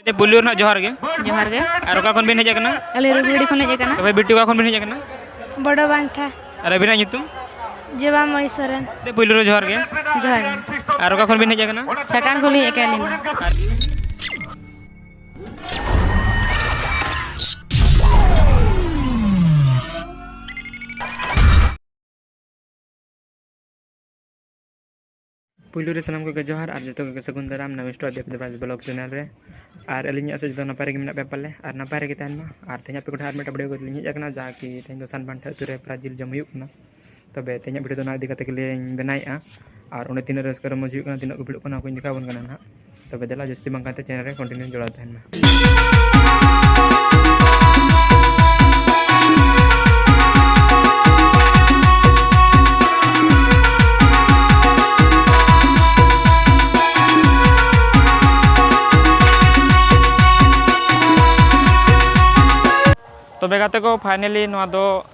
पुलियोर ना जोहार गे जोहार गे और ओका खन बिन हेज कना अले रुगड़ी खन हेज कना तबे बिट्टू का खन बिन हेज कना बड़ो बांठा और अबिना nyutum जेवा मणिसरन ते पुलियोर जोहार गे जोहार और ओका खन बिन हेज कना छटान खोली एकेलिना पुलियोर सलाम को जोहार और जतो के सगुन दाराम नमस्कार देवदेव ब्लॉग चैनल रे और अलिᱧ से जो नपारे गे मेना पेपाले और नपारे गे तहन और तेना पे कोठा और मेटा वीडियो को लिᱧ हेज कना जहाँ कि तेन दो सानबांठा अतु रे प्राजिल जम हुयुक कना तबे तेना वीडियो दो ना इदी कते के लिᱧ बनाएआ और उन्हें तीन रस्क रमज हुयुक कना तीन को भिड़ुक कना को दिखा बन कना ना तबे देला जस्ती बांकाते चैनल रे कंटिन्यू जोड़ा तहन मा तो बेगाते को फाइनली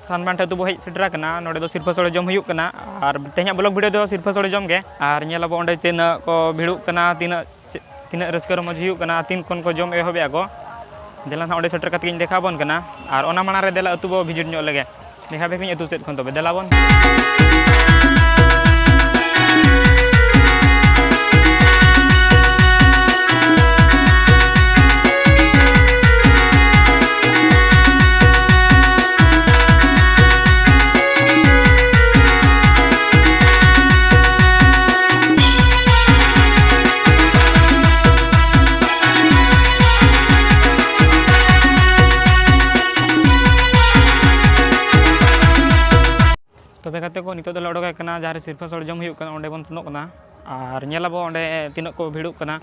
सानबांठा अतु बो हेज सेटरा कना नोडे दो सिरफा सोड़े जम हुयुक कना और तेना ब्लॉग वीडियो दो सिरफा सोड़े जम गे और नेलाबो ओंडे तीना को भिड़ुक कना तीना रस्क रमज हुयुक कना तीन कोन को जम एहोबे आगो देला ना ओंडे सेटर कते देखा बन कना और ओना माना रे देला अतु बो भिजिट ᱧᱚᱜ लगे देखा बेकिन अतु सेट खन तबे देला बन तबे कते को नितो दले ओडोक कना जहां रे सिरफा सोड़ जम हुयुक कना ओंडे बन सनोक कना और नेलाबो ओंडे तीन को भिड़ुक कना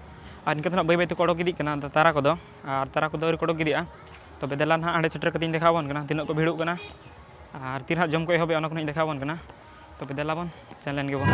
और इनके तना बै बै ते ओडोक इदी कना तारा को अवरी ओडोक इदिया तबे देला ना आंडे सेटर कते देखा बन कना तीन को भिड़ुक कना और तीन हा जम को एहोबे ओना को देखा बन कना तबे देला बन चैनल गे बन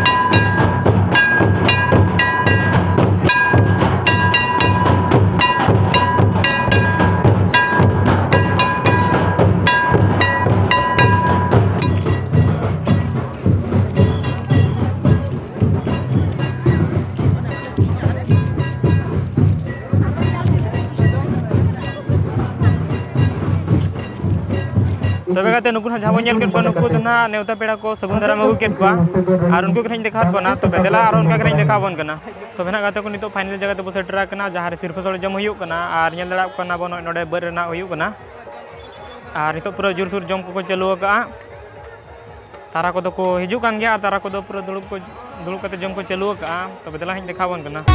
तबे कते नुकु जहाँ बन केट को नुकु तो ना नेवता पेड़ा को सगुन दाराम अगु केट को और उनको कहीं देखा बना तबे देला और उनका कहीं देखा बन कना तबे ना गाते को नितो फाइनल जगह ते बो सेटरा कना जहाँ रे सिरफा सोड़ जम हुयुक कना और नेल दड़ा कना बो नोडे बर रेना हुयुक कना और नितो पूरा जोर सुर जम को चालू का तारा को को हिजुक कान गया तारा को पूरा दुड़ुब कते जम को चालू का तबे देला हिं देखा बन कना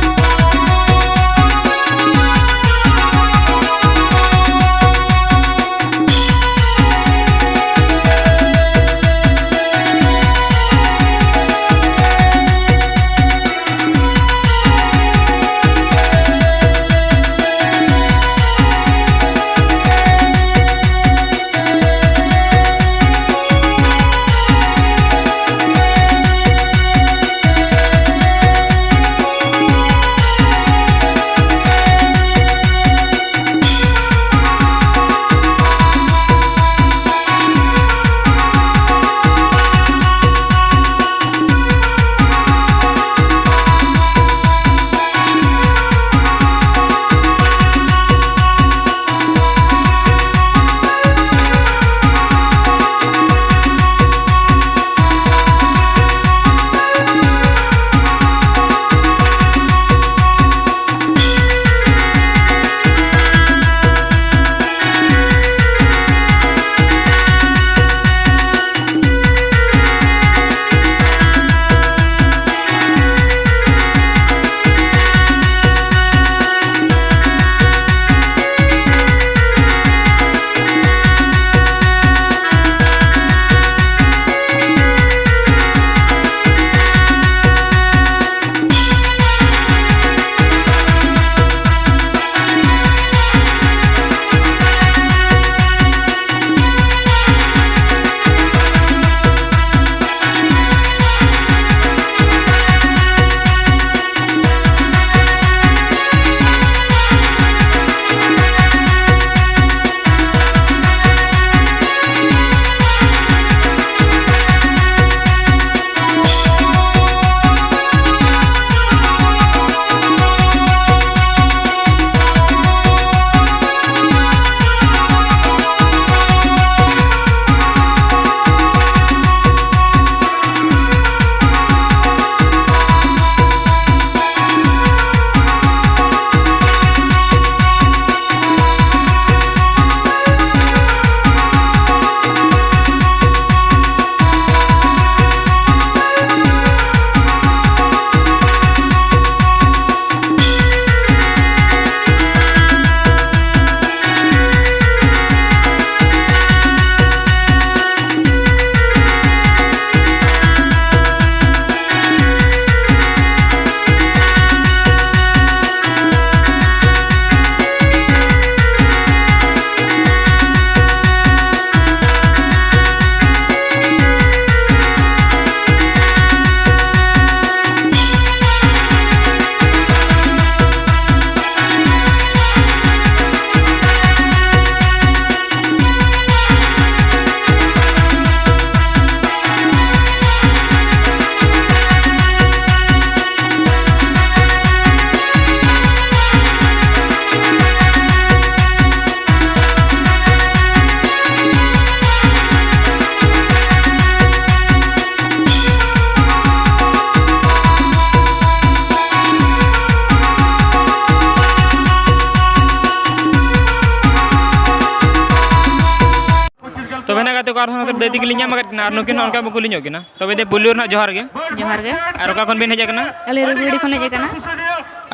ᱟᱨᱦᱚᱸ ᱫᱟᱹᱭ ᱛᱤᱠᱤ ᱞᱤᱧ ᱧᱟᱢ ᱟᱠᱟᱫ ᱠᱤᱱᱟ ᱟᱨ ᱱᱩᱠᱤᱱ ᱦᱚᱸ ᱚᱱᱠᱟ ᱵᱚ ᱠᱩᱞᱤ ᱧᱚᱜ ᱠᱤᱱᱟ ᱛᱚᱵᱮ ᱫᱮ ᱯᱩᱭᱞᱩ ᱨᱮᱱᱟᱜ ᱡᱚᱦᱟᱨ ᱜᱮ ᱡᱚᱦᱟᱨ ᱜᱮ ᱟᱨ ᱚᱠᱟ ᱠᱷᱚᱱ ᱵᱤᱱ ᱦᱮᱡ ᱟᱠᱟᱱᱟ ᱟᱞᱮ ᱨᱩᱜᱩᱲᱤ ᱠᱷᱚᱱ ᱦᱮᱡ ᱟᱠᱟᱱᱟ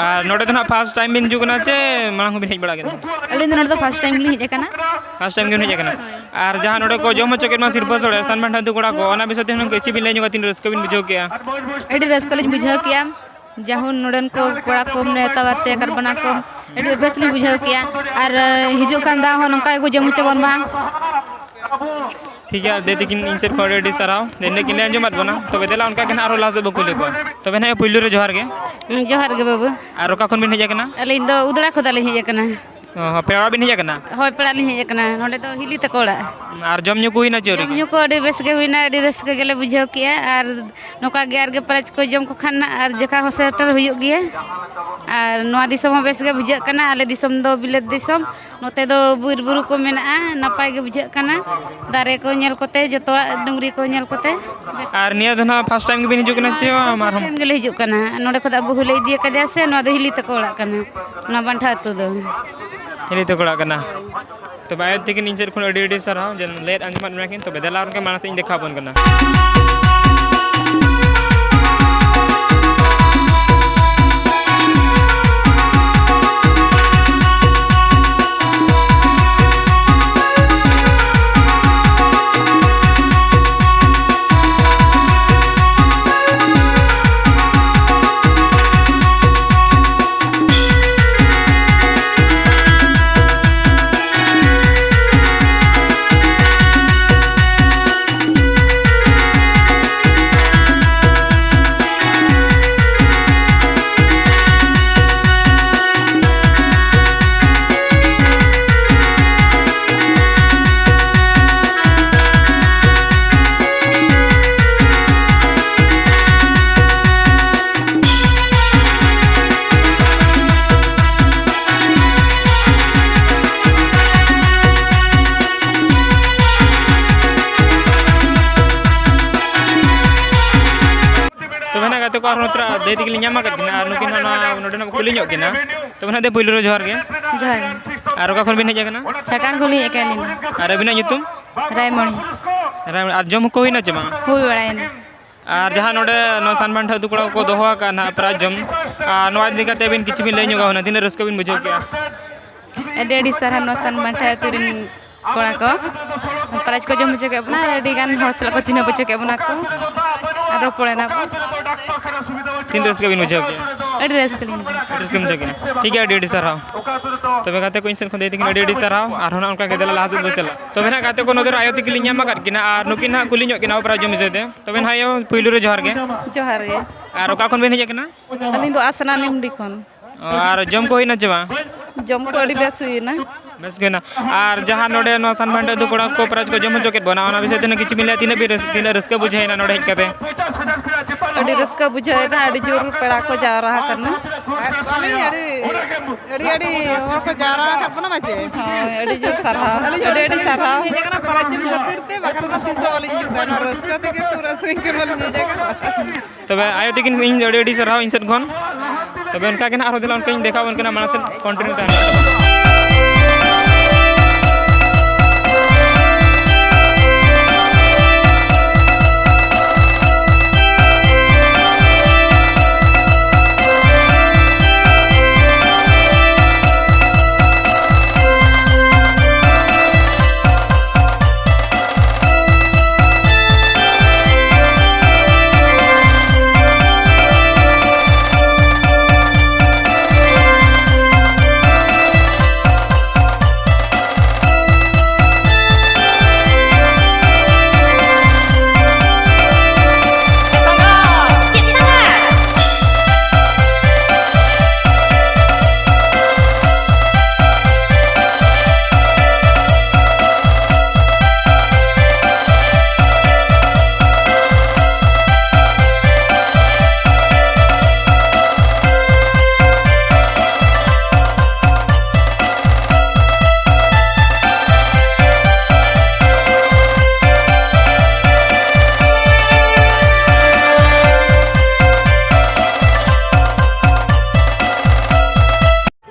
ᱟᱨ ᱱᱚᱰᱮ ᱫᱚ ᱱᱟᱦᱟᱜ ᱯᱷᱟᱥᱴ ᱴᱟᱭᱤᱢ ᱵᱤᱱ ᱦᱤᱡᱩᱜ ᱠᱟᱱᱟ ᱪᱮ ᱢᱟᱲᱟᱝ ᱦᱚᱸᱵᱤᱱ ᱦᱮᱡ ᱵᱟᱲᱟ ᱠᱟᱱᱟ ᱟᱹᱞᱤᱧ ᱫᱚ ᱱᱚᱰᱮ ᱫᱚ ᱯᱷᱟᱥᱴ ᱴᱟइम ᱜᱮᱞᱤᱧ ᱦᱮᱡ ᱟᱠᱟᱱᱟ ᱯᱷᱟᱥᱴ ᱴᱟइम ᱜᱮᱵᱤᱱ ᱦᱮᱡ ᱟᱠᱟᱱᱟ ᱟᱨ ᱡᱟᱦᱟᱸ ᱱᱚᱰᱮ ᱠᱚ ᱡᱚᱢ ᱦᱚᱪᱚ ᱠᱮᱫ ᱢᱟ ᱥᱤᱨᱯᱟᱹ ᱥᱚᱲᱮ ᱥᱟᱱᱢᱟᱱ ᱴᱷᱟᱹᱫᱩ ᱠᱚᱲᱟ ᱠᱚ ᱚᱱᱟ ᱵᱤᱥᱚᱭ ᱛᱮ ᱦᱩᱱᱟᱹᱝ ᱠᱤᱪᱷᱩ ᱵᱤᱱ ᱞᱟᱹᱭ ᱧᱚᱜᱼᱟ ᱛᱤᱱ ᱨᱟᱹᱥᱠᱟᱹ ᱵᱤᱱ ᱵᱩᱡᱷᱟᱹᱣ ᱠᱮᱜᱼᱟ ᱟᱹᱰᱤ ᱨᱟᱹᱥᱠᱟᱹ ᱞᱤᱧ ᱵᱩᱡᱷᱟᱹᱣ ᱠᱮᱜᱼᱟ ᱡᱟᱦᱩᱱ ᱱᱚᱰᱮᱱ ko ᱠᱚᱲᱟ ᱠᱚ ᱱᱮᱣᱛᱟ ᱵᱟᱨᱛᱮ ᱟᱠᱟᱫ ᱵᱚᱱᱟ ᱠᱚ ᱟᱹᱰᱤ ᱵᱮᱥ ᱞᱤᱧ ᱵᱩᱡᱷᱟᱹᱣ ᱠᱮᱜᱼᱟ ᱟᱨ ᱦᱤᱡᱩᱜ ᱠᱟᱱ ᱫᱟᱣ ᱦᱚᱸ ᱱᱚᱝᱠᱟ ᱜᱮᱠᱚ ᱡᱚᱢ ᱦᱚᱪᱚ ᱵᱚᱱ ᱢᱟ ᱴᱷᱤक है दे तिकिन इन सेट खड़े डी सराव देने के लिए अंजमत बना तो बेदला उनका कहना आरो लास्ट बकुले को तो बेना पुइलु रे जोहार गे जोहार गे बाबू आरो का खन बिन हेज कना अलिन दो उदड़ा खोदा लिन हेज कना पेड़ा बिन हेज कना होय पेड़ा लिन हेज कना नोडे दो हिली तकोड़ा आर जम न्यू कोई ना चोरी जम न्यू को अडी बेस गे हुइना अडी रस के गेले बुझाव किया आर नोका गे आर गे प्राइज को जम को खाना आर जका हो सेटर हुयुग गे आर नोआ दिसम हो बेस गे बुझा कना आले दिसम दो बिलेत दिसम नोते दो बुर बुरु को मेना नापाय गे बुझा कना दारे को नेल कोते जतवा डुंगरी को नेल कोते आर निया दना फर्स्ट टाइम बिन हिजु कना चे मार हम गेले हिजु कना नोडे खोदा बहु ले दिए कदे से नोआ दो हिली तकोड़ा कना ना बांठा तो दो हिली तकोड़ा कना तो बाय तिकिन इन सेट खन अडी अडी सराव जन लेट अंजमत नाकिन तो बेदला उनके मानस इन देखा बन कना तो मैंने कहते को और नोत्रा दे तिकिन ᱧᱟᱢᱟᱠᱟᱫ ᱠᱤᱱᱟ ᱟᱨ ᱱᱩᱠᱤᱱ ᱦᱚᱸ ᱱᱚᱰᱮ ᱱᱟᱜ ᱠᱩᱞᱤ ᱧᱚᱜ ᱠᱤᱱᱟ तो मैंने दे पुइलु रे जोहार गे जोहार आर ओका खन बिन हेज कना छटान खोली एकालिना आर अबिना nyutum रायमणि आर जम को होइना चेमा हुई बड़ायना आर जहां नोडे नो सानमान ठा दुकड़ा को दोहो का ना प्रा जम नो आदि काते बिन किछि बिन लय ᱧᱚᱜᱟ होना तिन रस्क बिन बुझो के अडी अडी सारा नो सानमान ठा तुरिन कोड़ा को प्राइज को जम के बना अडी गान हर सला को चिन्ह बचे के बना को आरो पड़ेना तीन रस्क बिन बुझो के अडी रस्क लिन रस्क बुझो के ठीक है अडी सराव तबे गाते को इनसेन खन दे तिकिन अडी सराव आर होना उनका गेदला लास्ट बो चला तबे ना गाते को नदर आयो तिकिन ᱧᱟᱢ आकाद किना आर नुकिन ना कुली ᱧᱚᱜ किना प्राइज जम जेते तबे ना आयो पुइलु रे जोहार गे जोहार गे आर ओका खन बिन हेज कना अलिन दो आसना निमडी खन आर जम को होइना चेमा जम को अडी बेस हुइना बेस गेना आर जहां नोडे नो सानमान ठा दुकड़ा को प्राइज को जम हचो केत बना ओना विषय तेन किछि मिले तीन रस्क बुझाइना नोडे हेज कते अडी रस्क बुझाइना अडी जोर पेड़ा को जावरा करना अड़ी अड़ी हर को जारा करबना बाचे अडी जोर सारा अडी सारा हे जगह पराजम खातिर ते बकर ना तीसो वाली जुदा ना रस्का ते के तू रसोई के वाली हे जगह तबे आयो तिकिन इन अडी अडी सराव इन सेट खन तबे उनका केना आरो दिला उनका इन देखा बन केना मानस कंटिन्यू ता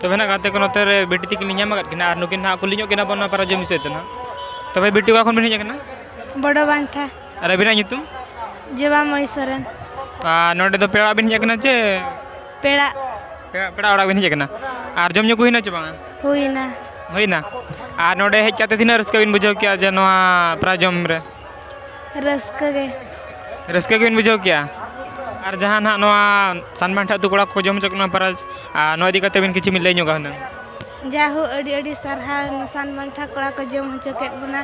तबे ना गाते को नोते रे बेटी तिकिन ᱧᱟᱢ आकाद किना आर नुकिन ना कुली ᱧᱚᱜ किना बना प्राइज जम सेते ना तबे बेटी का खन बिन हेज कना बड़ो बांठा और अभिना nyutum जेवा मणि सोरेन नोडे दो पेड़ा बिन हेज कना चे पेड़ा पेड़ा ओड़ा बिन हेज कना और जम को हुईना चे बांगा हुईना हुईना और नोडे हेज काते थिना रस्का बिन बुझाव किया जे नोआ प्राजम रे रस्का गे रस्का बिन बुझाव किया और जहां ना नोआ सानबांठा तु कोड़ा को जम चकना पराज नो इदी काते बिन किछि मिन लई ᱧᱚᱜᱟ हना जाहु अड़ी अड़ी सरहा नुसान बांठा कोड़ा को जम होचो केत बना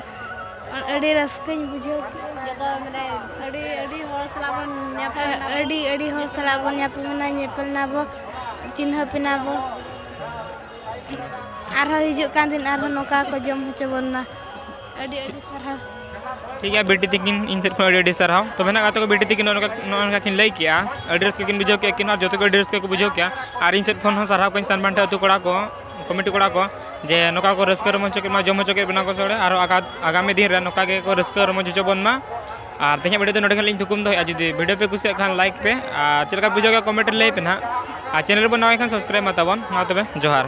अड़ी रस्काኝ बुझाव जतो माने अड़ी अड़ी हर सलाबन न्यापल अड़ी अड़ी हर सलाबन न्यापलना ᱧᱮᱯᱮᱞ नाबो चिन्ह पिनाबो आरो हिजुक कान दिन आरो नोका को जम होचो बनना अड़ी अड़ी सरहा ठीक है बेटी तिकिन इन सेट अड़ी अड़ी सरहाव तो बेना गाते को बेटी तिकिन नोनका किन लई किया अड़ी रस्का किन बुझाव किया किन और जतो को अड़ी रस्का को बुझाव किया और इन सेट खन सरहाव को सानबांठा तु कोड़ा को कमिटी कोड़ा को जे नोका को रस्का रमच के मा जम होचो के बना को सड़े और आगामी दिन रे नोका के को रस्का रमच होचो बन मा और तेहे वीडियो नोडे खाली थुकुम दो जुदी वीडियो पे कुछ खान लाइक पे चलका बुझाव के कमेंट लई पे ना चैनल पर नवा खान सब्सक्राइब मताबन मा तबे जोहार।